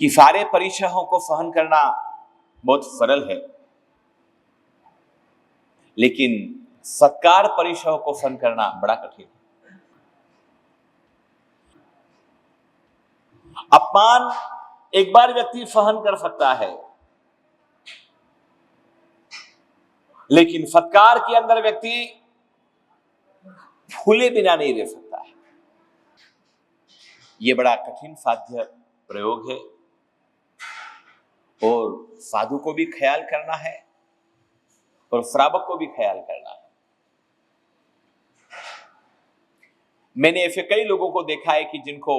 कि सारे परिशहों को सहन करना बहुत सरल है, लेकिन सत्कार परिशह को सहन करना बड़ा कठिन है। अपमान एक बार व्यक्ति सहन कर सकता है, लेकिन सत्कार के अंदर व्यक्ति भूले बिना नहीं रह सकता है। यह बड़ा कठिन साध्य प्रयोग है और साधु को भी ख्याल करना है और श्रावक को भी ख्याल करना है। मैंने ऐसे कई लोगों को देखा है कि जिनको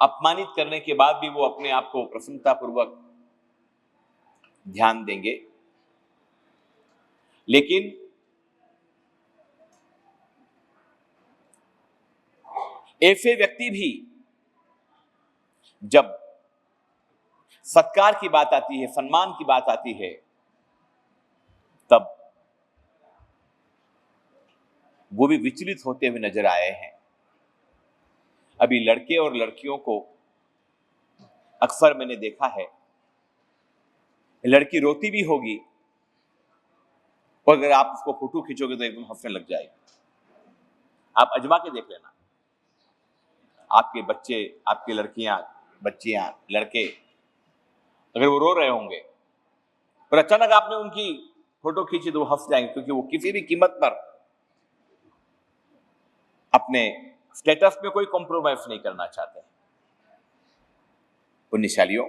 अपमानित करने के बाद भी वो अपने आप को प्रसन्नता पूर्वक ध्यान देंगे, लेकिन ऐसे व्यक्ति भी जब सत्कार की बात आती है, सम्मान की बात आती है, तब वो भी विचलित होते हुए नजर आए हैं। अभी लड़के और लड़कियों को अक्सर मैंने देखा है, लड़की रोती भी होगी और अगर आप उसको फोटो खींचोगे तो एकदम हंसने लग जाएगी। आप अजमा के देख लेना, आपके बच्चे, आपकी लड़कियां, बच्चियां, लड़के, अगर वो रो रहे होंगे और अचानक आपने उनकी फोटो खींची तो वो हंस जाएंगे, क्योंकि वो किसी भी कीमत पर अपने स्टेटस में कोई कॉम्प्रोमाइज नहीं करना चाहते। पुण्यशालियों,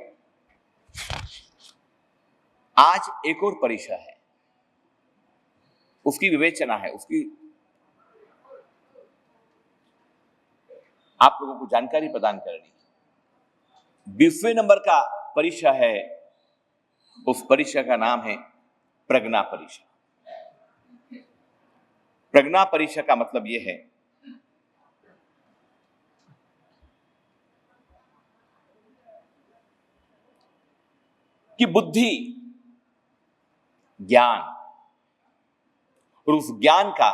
आज एक और परीक्षा है, उसकी विवेचना है, उसकी आप लोगों को जानकारी प्रदान करनी है। 20वें नंबर का परीक्षा है, उस परीक्षा का नाम है प्रज्ञा परीक्षा। प्रज्ञा परीक्षा का मतलब यह है कि बुद्धि, ज्ञान और उस ज्ञान का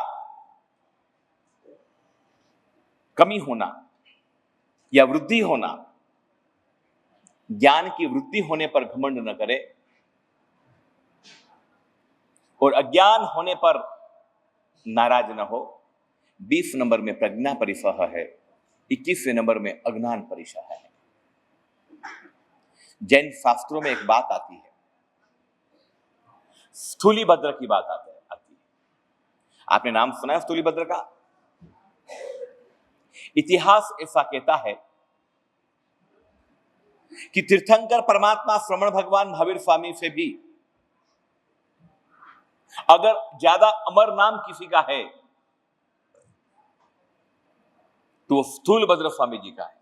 कमी होना या वृद्धि होना, ज्ञान की वृद्धि होने पर घमंड न करे और अज्ञान होने पर नाराज न हो। 20 नंबर में प्रज्ञा परिसह है, 21वें नंबर में अज्ञान परिसह है। जैन शास्त्रों में एक बात आती है, स्थूलिभद्र की बात आती है। आपने नाम सुना है स्थूलिभद्र का? इतिहास ऐसा कहता है कि तीर्थंकर परमात्मा श्रमण भगवान महावीर स्वामी से भी अगर ज्यादा अमर नाम किसी का है तो वो स्थूलभद्र स्वामी जी का है।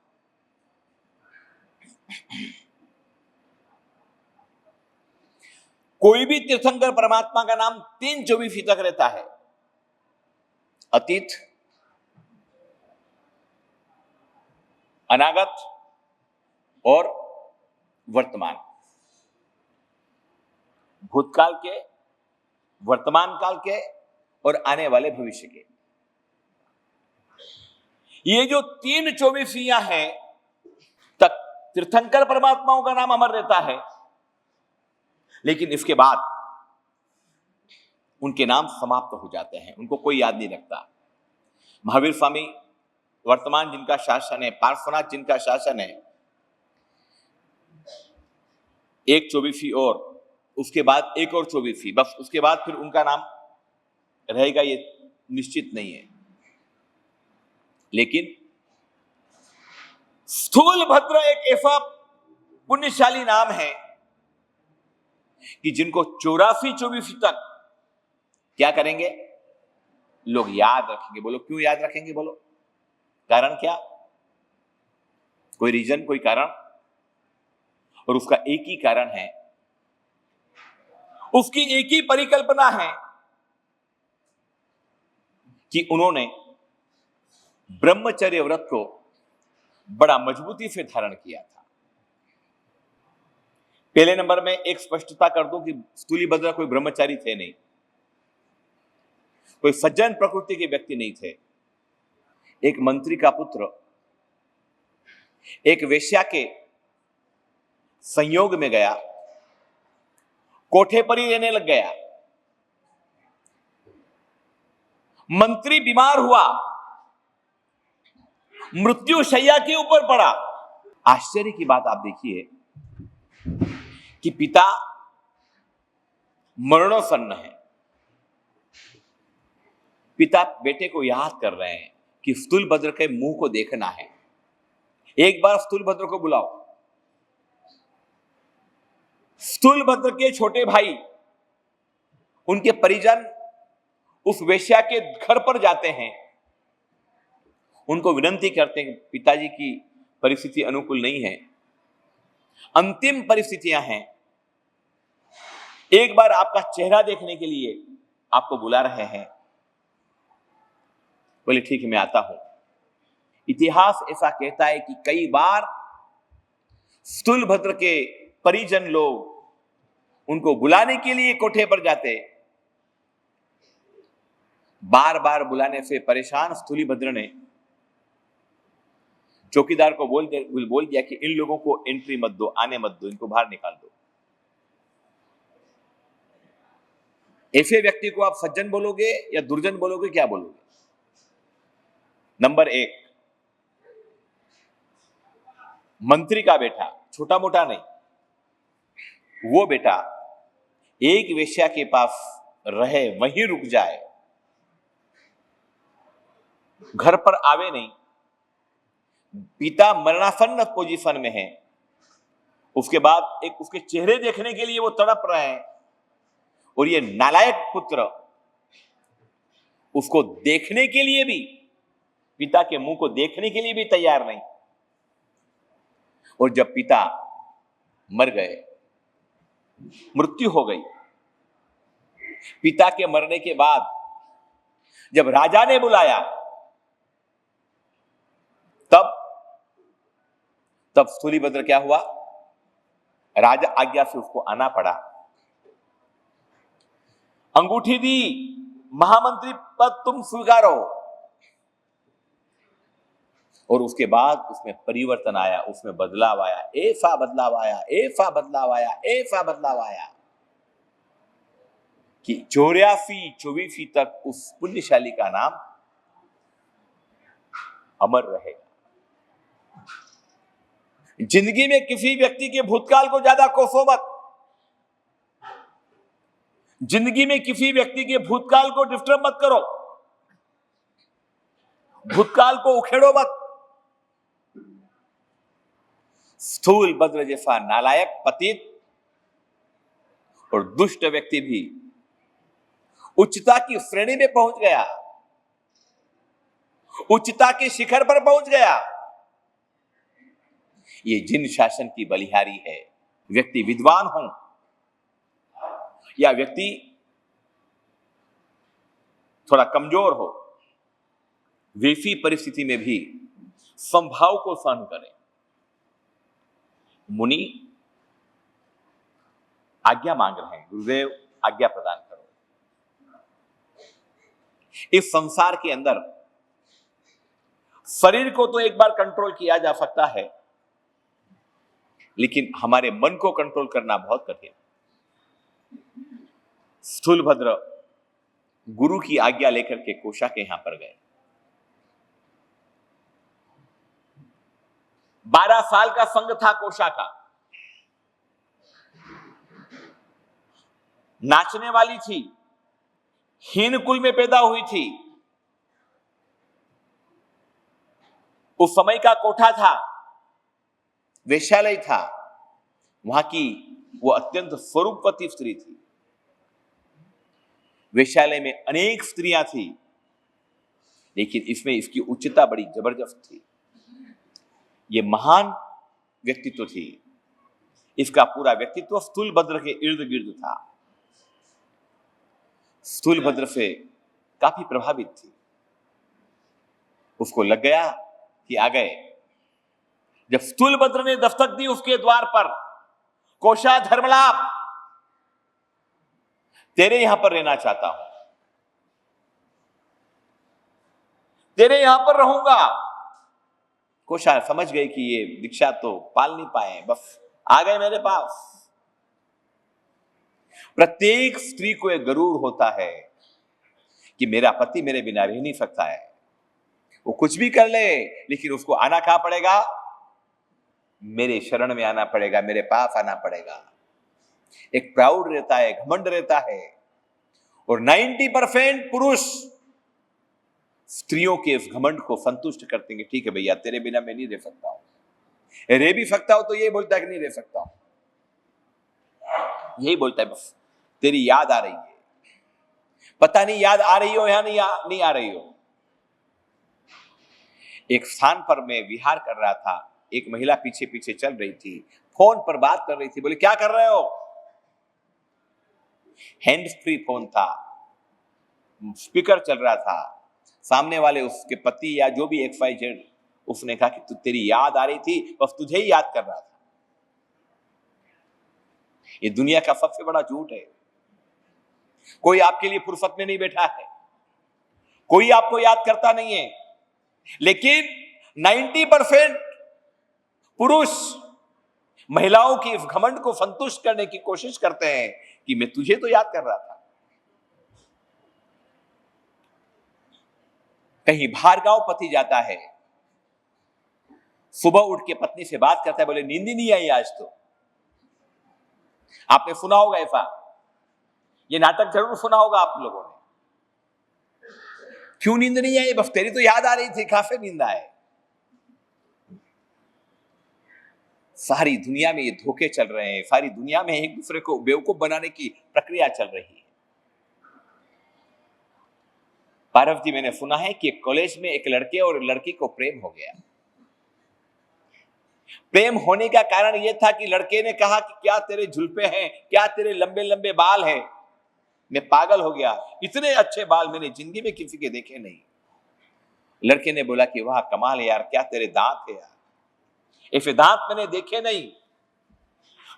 कोई भी तीर्थंकर परमात्मा का नाम 3-24 तक रहता है, अतीत, अनागत और वर्तमान, भूतकाल के, वर्तमान काल के और आने वाले भविष्य के। ये जो 3-24 हैं तक तीर्थंकर परमात्माओं का नाम अमर रहता है, लेकिन इसके बाद उनके नाम समाप्त हो जाते हैं, उनको कोई याद नहीं रखता। महावीर स्वामी वर्तमान जिनका शासन है, पार्श्वनाथ जिनका शासन है, 1/24 और उसके बाद 1 और 24, बस उसके बाद फिर उनका नाम रहेगा ये निश्चित नहीं है। लेकिन स्थूलभद्र एक ऐसा पुण्यशाली नाम है कि जिनको 84-24 तक क्या करेंगे? लोग याद रखेंगे। बोलो क्यों याद रखेंगे? बोलो कारण क्या? कोई रीजन, कोई कारण? और उसका एक ही कारण है, उसकी एक ही परिकल्पना है कि उन्होंने ब्रह्मचर्य व्रत को बड़ा मजबूती से धारण किया था। पहले नंबर में एक स्पष्टता कर दूं कि स्थूलिभद्र कोई ब्रह्मचारी थे नहीं, कोई सज्जन प्रकृति के व्यक्ति नहीं थे। एक मंत्री का पुत्र, एक वेश्या के संयोग में गया, कोठे पर ही रहने लग गया। मंत्री बीमार हुआ, मृत्यु शैया के ऊपर पड़ा। आश्चर्य की बात आप देखिए कि पिता मरणोपन्न है। पिता बेटे को याद कर रहे हैं कि स्थूलभद्र के मुंह को देखना है, एक बार स्थूलभद्र को बुलाओ। स्थूलभद्र के छोटे भाई, उनके परिजन उस वेश्या के घर पर जाते हैं, उनको विनती करते हैं कि पिताजी की परिस्थिति अनुकूल नहीं है, अंतिम परिस्थितियां हैं, एक बार आपका चेहरा देखने के लिए आपको बुला रहे हैं। बोले ठीक है, मैं आता हूं। इतिहास ऐसा कहता है कि कई बार स्थूलभद्र के परिजन लोग उनको बुलाने के लिए कोठे पर जाते। बार बार बुलाने से परेशान स्थूलभद्र ने चौकीदार को बोल दिया कि इन लोगों को एंट्री मत दो, आने मत दो, इनको बाहर निकाल दो। ऐसे व्यक्ति को आप सज्जन बोलोगे या दुर्जन बोलोगे, क्या बोलोगे? नंबर 1, मंत्री का बेटा, छोटा मोटा नहीं, वो बेटा एक वेश्या के पास रहे, वहीं रुक जाए, घर पर आवे नहीं। पिता मरणासन्न पोजीशन में है, उसके बाद एक उसके चेहरे देखने के लिए वो तड़प रहे हैं, और ये नालायक पुत्र उसको देखने के लिए भी, पिता के मुंह को देखने के लिए भी तैयार नहीं। और जब पिता मर गए, मृत्यु हो गई, पिता के मरने के बाद जब राजा ने बुलाया, तब स्थूलभद्र क्या हुआ? राजा आज्ञा से उसको आना पड़ा, अंगूठी दी, महामंत्री पद तुम स्वीकारो। और उसके बाद उसमें परिवर्तन आया, उसमें बदलाव आया, ऐसा बदलाव आया, ऐसा बदलाव आया, ऐसा बदलाव आया कि 84 तक उस पुण्यशाली का नाम अमर रहेगा। जिंदगी में किसी व्यक्ति के भूतकाल को ज्यादा कोसो मत। जिंदगी में किसी व्यक्ति के भूतकाल को डिस्टर्ब मत करो, भूतकाल को उखेड़ो मत। स्थूलभद्र जैसा नालायक, पतित और दुष्ट व्यक्ति भी उच्चता की श्रेणी में पहुंच गया, उच्चता के शिखर पर पहुंच गया। ये जिन शासन की बलिहारी है। व्यक्ति विद्वान हो या व्यक्ति थोड़ा कमजोर हो, वैसी परिस्थिति में भी संभाव को सहन करें। मुनि आज्ञा मांग रहे हैं, गुरुदेव आज्ञा प्रदान करो। इस संसार के अंदर शरीर को तो एक बार कंट्रोल किया जा सकता है, लेकिन हमारे मन को कंट्रोल करना बहुत कठिन। स्थूलभद्र गुरु की आज्ञा लेकर के कोशा के यहां पर गए। 12 साल का संग था कोशा का, नाचने वाली थी, हीन कुल में पैदा हुई थी। उस समय का कोठा था, वेश्यालय था, वहां की वो अत्यंत स्वरूपवती स्त्री थी। वेश्यालय में अनेक स्त्रियां थी, लेकिन इसमें इसकी उच्चता बड़ी जबरदस्त थी। ये महान व्यक्तित्व थी। इसका पूरा व्यक्तित्व स्थूलभद्र के इर्द गिर्द था। स्थूलभद्र से काफी प्रभावित थी। उसको लग गया कि आ गए। जब स्थूलभद्र ने दस्तक दी उसके द्वार पर, कोशा धर्मलाभ, तेरे यहां पर रहना चाहता हूं, तेरे यहां पर रहूंगा। कोशा समझ गई कि ये दीक्षा तो पाल नहीं पाए, बस आ गए मेरे पास। प्रत्येक स्त्री को एक गरूर होता है कि मेरा पति मेरे बिना रह नहीं सकता है। वो कुछ भी कर ले, लेकिन उसको आना कहां पड़ेगा? मेरे शरण में आना पड़ेगा, मेरे पास आना पड़ेगा। एक प्राउड रहता है, घमंड रहता है। और 90% पुरुष स्त्रियों के इस घमंड को संतुष्ट करते हैं। ठीक है भैया, तेरे बिना मैं नहीं रह सकता हूं। रह भी सकता हूं तो ये बोलता है कि नहीं रह सकता हूं, यही बोलता है बस तेरी याद आ रही है। पता नहीं याद आ रही हो या नहीं आ रही हो। एक स्थान पर मैं विहार कर रहा था, एक महिला पीछे पीछे चल रही थी, फोन पर बात कर रही थी। बोले क्या कर रहे हो? हैंड फ्री फोन था, स्पीकर चल रहा था। सामने वाले उसके पति या जो भी XYZ, उसने कहा कि तेरी याद आ रही थी, बस तुझे ही याद कर रहा था। ये दुनिया का सबसे बड़ा झूठ है। कोई आपके लिए फुर्सत में नहीं बैठा है, कोई आपको याद करता नहीं है। लेकिन 90% पुरुष महिलाओं की इस घमंड को संतुष्ट करने की कोशिश करते हैं कि मैं तुझे तो याद कर रहा था। कहीं बाहर गांव पति जाता है, सुबह उठ के पत्नी से बात करता है, बोले नींद ही नहीं आई आज तो। आपने सुना होगा ऐसा, ये नाटक जरूर सुना होगा आप लोगों ने। क्यों नींद नहीं आई? बस तेरी तो याद आ रही थी। कहां से नींद आए? सारी दुनिया में ये धोखे चल रहे हैं, सारी दुनिया में एक दूसरे को बेवकूफ बनाने की प्रक्रिया चल रही है। पारव जी, मैंने सुना है कि कॉलेज में एक लड़के और लड़की को प्रेम हो गया। प्रेम होने का कारण यह था कि लड़के ने कहा कि क्या तेरे जुल्फे हैं, क्या तेरे लंबे लंबे बाल हैं। मैं पागल हो गया, इतने अच्छे बाल मैंने जिंदगी में किसी के देखे नहीं। लड़के ने बोला कि वाह कमाल है यार, क्या तेरे दांत है यार, ऐसे दांत मैंने देखे नहीं।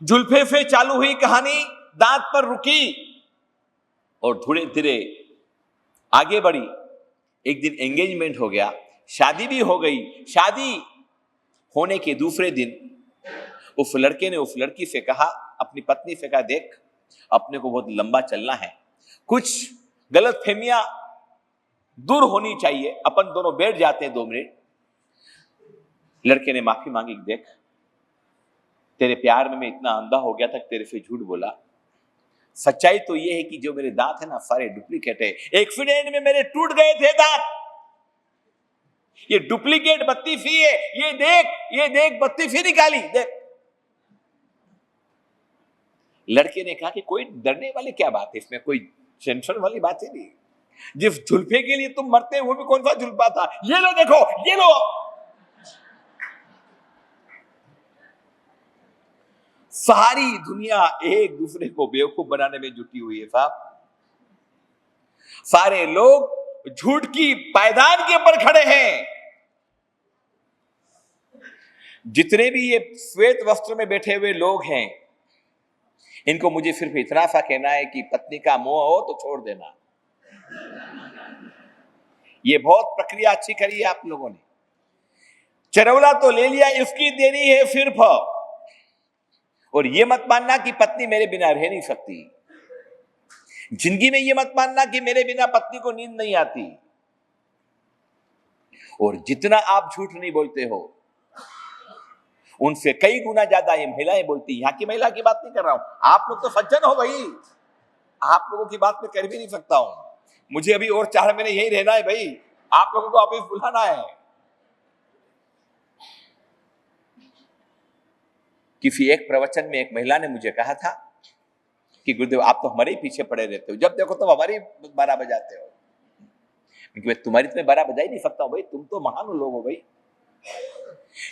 जुल्फे से चालू हुई कहानी, दांत पर रुकी और धीरे धीरे आगे बढ़ी। एक दिन एंगेजमेंट हो गया, शादी भी हो गई। शादी होने के दूसरे दिन उस लड़के ने उस लड़की से कहा, अपनी पत्नी से कहा, देख अपने को बहुत लंबा चलना है, कुछ गलतफहमियां दूर होनी चाहिए, अपन दोनों बैठ जाते हैं 2 मिनट। लड़के ने माफी मांगी, देख तेरे प्यार में मैं इतना अंधा हो गया था, तेरे से झूठ बोला। सच्चाई तो ये है कि जो मेरे दांत है ना, सारे डुप्लीकेट है। एक्सीडेंट में मेरे टूट गए थे दांत, ये डुप्लीकेट बत्ती फी है। ये देख बत्ती फी निकाली, देख। लड़के ने कहा कि कोई डरने वाली क्या बात है इसमें, कोई टेंशन वाली बात ही नहीं। जिस जुल्फे के लिए तुम मरते वो भी कौन सा जुल्फा था, ये लो देखो, ये लो। सारी दुनिया एक दूसरे को बेवकूफ बनाने में जुटी हुई है साहब। सारे लोग झूठ की पायदान के ऊपर खड़े हैं। जितने भी ये श्वेत वस्त्र में बैठे हुए लोग हैं, इनको मुझे सिर्फ इतना सा कहना है कि पत्नी का मोह हो तो छोड़ देना। ये बहुत प्रक्रिया अच्छी करी है आप लोगों ने। चरौला तो ले लिया, इसकी देनी है सिर्फ। और ये मत मानना कि पत्नी मेरे बिना रह नहीं सकती। जिंदगी में ये मत मानना कि मेरे बिना पत्नी को नींद नहीं आती। और जितना आप झूठ नहीं बोलते हो, उनसे कई गुना ज्यादा ये महिलाएं बोलती। यहां की महिला की बात नहीं कर रहा हूं, आप लोग तो सज्जन हो भाई, आप लोगों की बात मैं कर भी नहीं सकता हूं। मुझे अभी और 4 महीने यही रहना है भाई, आप लोगों को ऑफिस बुलाना है। किसी एक प्रवचन में एक महिला ने मुझे कहा था कि गुरुदेव आप तो हमारे ही पीछे पड़े रहते हो, जब देखो तो हमारी 12 बजाते हो। मैं तुम्हारी तो मैं 12 बजा ही नहीं सकता हूं भाई, तुम तो महान लोग हो भाई।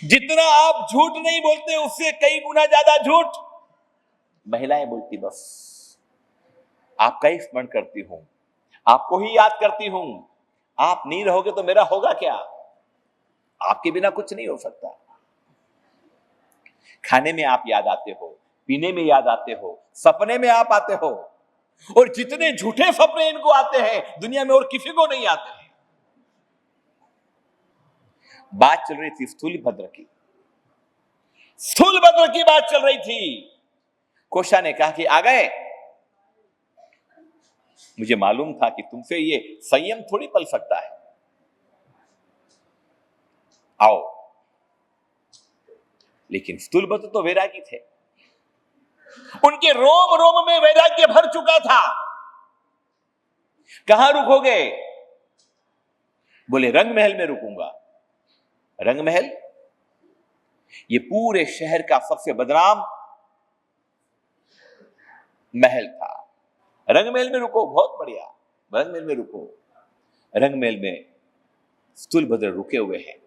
जितना आप झूठ नहीं बोलते उससे कई गुना ज्यादा झूठ महिलाएं बोलती। बस आपका ही स्मरण करती हूं, आपको ही याद करती हूं। आप नहीं रहोगे तो मेरा होगा क्या? आपके बिना कुछ नहीं हो सकता। खाने में आप याद आते हो, पीने में याद आते हो, सपने में आप आते हो। और जितने झूठे सपने इनको आते हैं दुनिया में और किसी को नहीं आते हैं। बात चल रही थी स्थूलभद्र की। स्थूलभद्र की बात चल रही थी। कोशा ने कहा कि आ गए, मुझे मालूम था कि तुमसे ये संयम थोड़ी पल सकता है, आओ। लेकिन स्थूलभद्र तो वैरागी थे, उनके रोम रोम में वैराग्य भर चुका था। कहां रुकोगे? बोले रंग महल में रुकूंगा। रंग महल ये पूरे शहर का सबसे बदनाम महल था। रंग महल में रुको, बहुत बढ़िया, रंग महल में रुको। रंग महल में स्थूलभद्र रुके हुए हैं।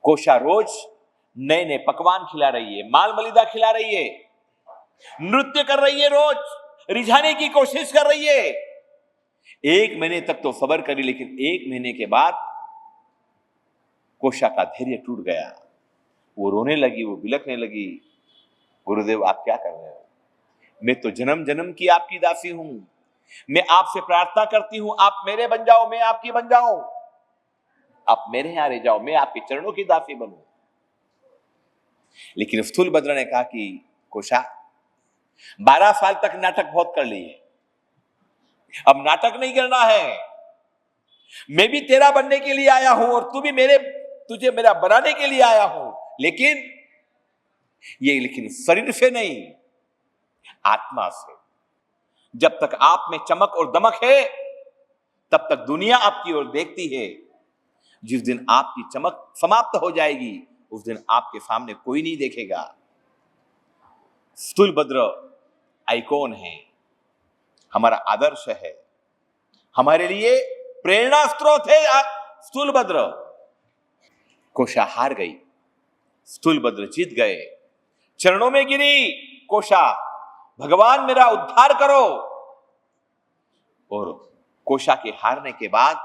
कोशा रोज नए नए पकवान खिला रही है, माल मलिदा खिला रही है, नृत्य कर रही है, रोज रिझाने की कोशिश कर रही है। 1 महीने तक तो सब्र करी, लेकिन 1 महीने के बाद कोशा का धैर्य टूट गया। वो रोने लगी, वो बिलखने लगी, गुरुदेव आप क्या कर रहे हो? मैं तो जन्म जन्म की आपकी दासी हूं, मैं आपसे प्रार्थना करती हूं आप मेरे बन जाओ, मैं आपकी बन जाऊं, आप मेरे यहां रह जाओ, मैं आपके चरणों की दासी बनूं। लेकिन स्थूलभद्र ने कहा कि कोशा 12 साल तक नाटक बहुत कर लिए, अब नाटक नहीं करना है। मैं भी तेरा बनने के लिए आया हूं और तू भी तुझे मेरा बनाने के लिए आया हूं, लेकिन शरीर से नहीं, आत्मा से। जब तक आप में चमक और दमक है तब तक दुनिया आपकी ओर देखती है। जिस दिन आपकी चमक समाप्त हो जाएगी उस दिन आपके सामने कोई नहीं देखेगा। स्थूलभद्र आइकॉन है, हमारा आदर्श है, हमारे लिए प्रेरणा स्रोत है स्थूलभद्र। कोशा हार गई, स्थूलभद्र जीत गए। चरणों में गिरी कोशा, भगवान मेरा उद्धार करो। और कोशा के हारने के बाद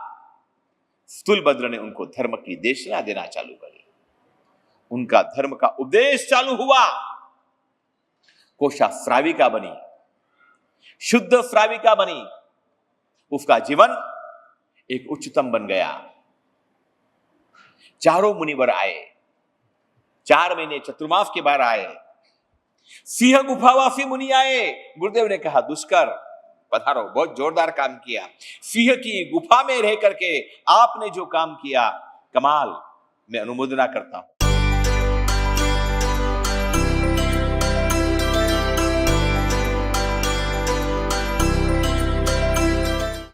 स्थूलभद्र ने उनको धर्म की देशना देना चालू करी, उनका धर्म का उपदेश चालू हुआ। कोशा श्राविका बनी, शुद्ध श्राविका बनी, उसका जीवन एक उच्चतम बन गया। चारों मुनिवर आए, 4 महीने चतुर्मास के बाद आए। सिंह गुफावासी मुनि आए, गुरुदेव ने कहा दुष्कर पधारो, बहुत जोरदार काम किया। सिंह की गुफा में रह करके आपने जो काम किया कमाल, मैं अनुमोदना करता हूं।